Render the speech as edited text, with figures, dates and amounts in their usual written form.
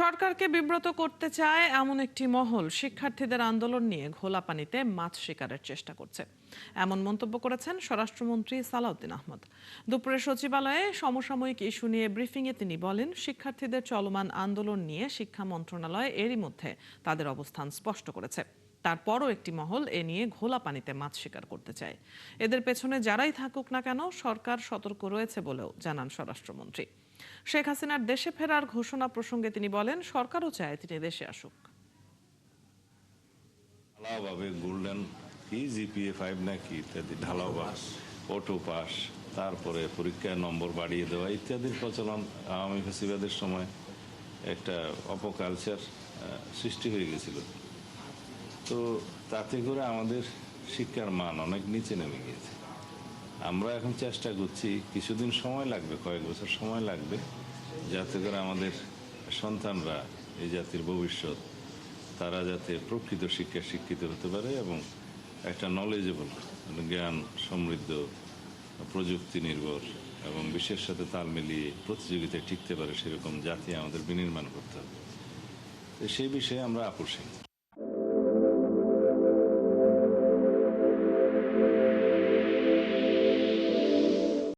সরকারকে বিব্রত করতে চায় এমন একটি মহল শিক্ষার্থীদের আন্দোলন নিয়ে ঘোলা পানিতে মাছ শিকারের চেষ্টা করছে, এমন মন্তব্য করেছেন স্বরাষ্ট্রমন্ত্রী সালাউদ্দিন আহমদ। দুপুরে সচিবালয়ে সমসাময়িক ইস্যু নিয়ে ব্রিফিংয়ে তিনি বলেন, শিক্ষার্থীদের চলমান আন্দোলন নিয়ে শিক্ষা মন্ত্রণালয় এরই মধ্যে তাদের অবস্থান স্পষ্ট করেছে। তারপরও একটি মহল এ নিয়ে ঘোলা পানিতে মাছ শিকার করতে চায়। এদের পেছনে যারাই থাকুক না কেন, সরকার সতর্ক রয়েছে বলেও জানান স্বরাষ্ট্রমন্ত্রী। শেখ হাসিনার দেশে ফেরার ঘোষণা প্রসঙ্গে তিনি বলেন, সরকারও চায় তিনি দেশে আসুক। ঢালাওভাবে গোল্ডেন কি জিপিএ 5 নাকি ইত্যাদি ঢালাওভাবে অটো পাস, তারপরে পরীক্ষায় নম্বর বাড়িয়ে দেওয়া ইত্যাদির প্রচলন আওয়ামী ফ্যাসিবাদের সময় একটা অপকালচার সৃষ্টি হয়ে গেছিল। তো তাতে করে আমাদের শিক্ষার মান অনেক নিচে নেমে গিয়েছে। আমরা এখন চেষ্টা করছি, কিছুদিন সময় লাগবে, কয়েক বছর সময় লাগবে, যাতে করে আমাদের সন্তানরা, এই জাতির ভবিষ্যৎ, তারা যাতে প্রকৃত শিক্ষায় শিক্ষিত হতে পারে এবং একটা নলেজেবল, জ্ঞান সমৃদ্ধ, প্রযুক্তি নির্ভর এবং বিশ্বের সাথে তাল মিলিয়ে প্রতিযোগিতায় টিকতে পারে সেরকম জাতি আমাদের বিনির্মাণ করতে হবে। তো সেই বিষয়ে আমরা আপোষহীন।